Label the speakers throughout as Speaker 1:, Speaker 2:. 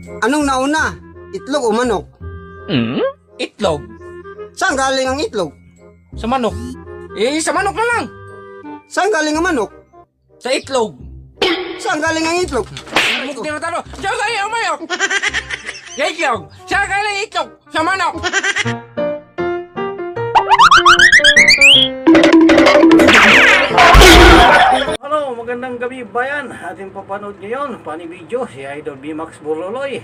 Speaker 1: Anong nauna? Itlog o manok?
Speaker 2: Itlog.
Speaker 1: Saan galing ang itlog?
Speaker 2: Sa manok. Sa manok na lang.
Speaker 1: Saan galing ang manok?
Speaker 2: Sa itlog.
Speaker 1: Saan galing ang itlog?
Speaker 2: Mukti na talo. Saan galing ang manok? Sa itlog. Saan galing itlog? Sa manok.
Speaker 3: Hello, magandang gabi bayan. Ating papanood ngayon, funny video, si Idol B-Max Borloloy.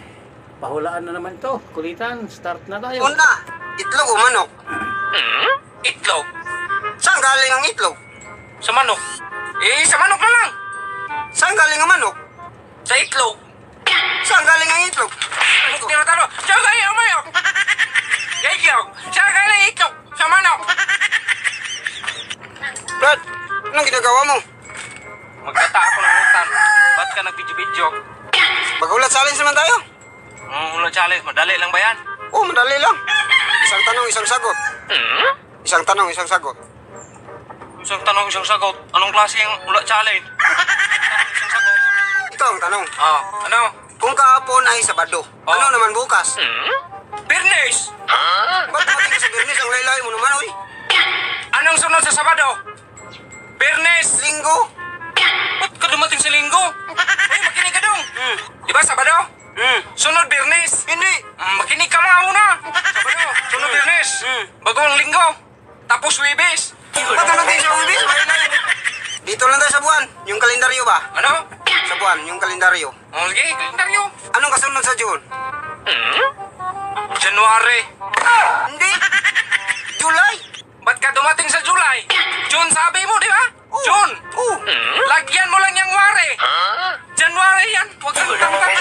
Speaker 3: Pahulaan na naman to. Kulitan, start na tayo.
Speaker 1: Una, itlog o manok?
Speaker 2: Itlog.
Speaker 1: Saan galing ang itlog?
Speaker 2: Sa manok. Sa manok na lang.
Speaker 1: Saan galing ang manok?
Speaker 2: Sa itlog.
Speaker 1: Saan galing ang itlog?
Speaker 2: Mukti na talo. Saan galing ang manok? Sa itlog. Saan galing itlog? Sa manok.
Speaker 1: Brad, anong ginagawa mo?
Speaker 2: Magkata ako ng utan. Ba't ka nag-video-video?
Speaker 1: Magulat challenge naman tayo?
Speaker 2: Ulo challenge. Madali lang ba yan?
Speaker 1: Oo, madali lang. Isang tanong, isang sagot. Isang tanong, isang sagot.
Speaker 2: Isang tanong, isang sagot. Anong klase yung ulo challenge? Isang sagot.
Speaker 1: Ito ang tanong.
Speaker 2: Ano?
Speaker 1: Kung kahapon ay Sabado, ano naman bukas?
Speaker 2: Birnes!
Speaker 1: Ba't dumating ka sa Biyernes? Ang laylay mo naman, oy.
Speaker 2: Anong sunod sa Sabado? Birnes!
Speaker 1: Linggo?
Speaker 2: Ba't ka dumating sa Linggo? Uy, makinig ka dong! Di ba Sabado? Sunod Birnes!
Speaker 1: Hindi.
Speaker 2: Makinig ka mga una! Sabado, sunod Birnes! Bagong Linggo! Tapos Webes!
Speaker 1: Ba't dumating sa Ubis? Laylay. Dito lang tayo sa buwan. Yung kalendaryo ba?
Speaker 2: Ano?
Speaker 1: Sa buwan, yung kalendaryo.
Speaker 2: Sige, kalendaryo!
Speaker 1: Anong kasunod sa June?
Speaker 2: January!
Speaker 1: Hindi. July.
Speaker 2: Ba't ka dumating sa July? June sabi mo, di ba? June!
Speaker 1: Oo.
Speaker 2: Lagyan mo lang yung wari! January yan! Huwag kang tangkat!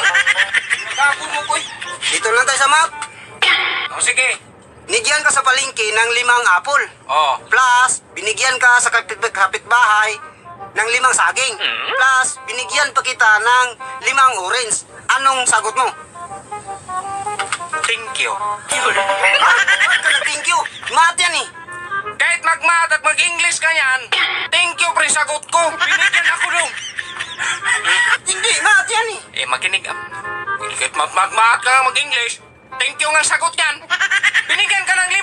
Speaker 2: Nagago mo ko eh!
Speaker 1: Dito lang tayo sa map.
Speaker 2: Sige.
Speaker 1: Binigyan ka sa palengke ng 5 apple. Plus, binigyan ka sa kapitbahay ng 5 saging. Plus, binigyan pa kita ng 5 orange. Anong sagot mo?
Speaker 2: Thank you.
Speaker 1: Ba't ka nag-thank you? Math yan eh.
Speaker 2: Kahit mag-math at mag-English ka yan, thank you pre sagot ko. Binigyan ako dong.
Speaker 1: Hindi, math yan eh.
Speaker 2: Makinig ka. Kahit mag-math ka mag-English, thank you nga sagot yan. Binigyan ka ng 5.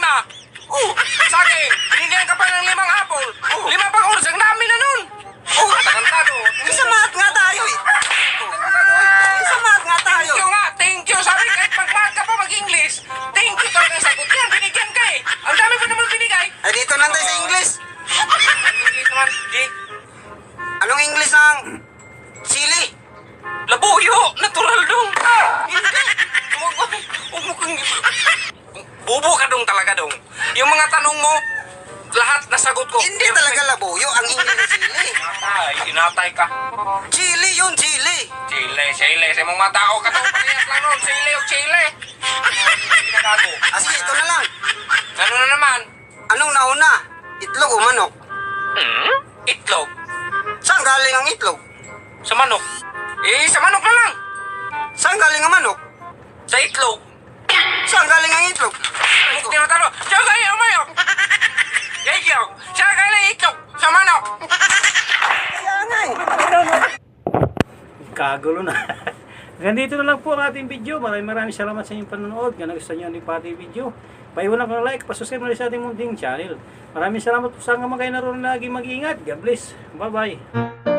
Speaker 2: Saging, binigyan ka pa ng 5 apple. 5 pang oras, ang dami na nun. Tarantado.
Speaker 1: Sa math nga tayo eh. Sa math nga tayo.
Speaker 2: Thank you nga, thank you. Sabi kahit mag-math ka pa mag-English, thank you talaga ang sagot yan. Binigyan ka eh. Ang dami pa naman binigay.
Speaker 1: Ay, dito lang tayo sa English.
Speaker 2: English naman, G.
Speaker 1: Anong English ng sili?
Speaker 2: Labuyo, natural dong. Hindi. Huwag mo kang... Bubo ka dong talaga dong. Yung mga tanong mo, lahat nasagot ko.
Speaker 1: Hindi talaga labuyo ang English ng sili.
Speaker 2: Inatay ka.
Speaker 1: Chili yun, chili.
Speaker 2: Chile. Sa mga tao ka to, parehas lang nun. Chile o Chile. Pinagago.
Speaker 1: Sige, ito na lang.
Speaker 2: Ano na naman?
Speaker 1: Anong nauna? Itlog o manok?
Speaker 2: Itlog.
Speaker 1: Saan galing ang itlog?
Speaker 2: Sa manok. Sa manok na lang.
Speaker 1: Saan galing ang manok?
Speaker 2: Sa itlog.
Speaker 1: Saan galing ang itlog?
Speaker 2: Mukti na talo. Saan galing ang manok? Sa itlog. Saan galing itlog? Sa manok.
Speaker 1: Kaya nga eh.
Speaker 3: Kagulo na. Ganito na lang po ang ating video. Maraming salamat sa inyong panonood. Kung nagustuhan nyo ang pati video, paiwan lang ng like, pasubscribe na rin sa ating munting channel. Maraming salamat po sa mga kayo naroon lagi mag-iingat. God bless. Bye-bye.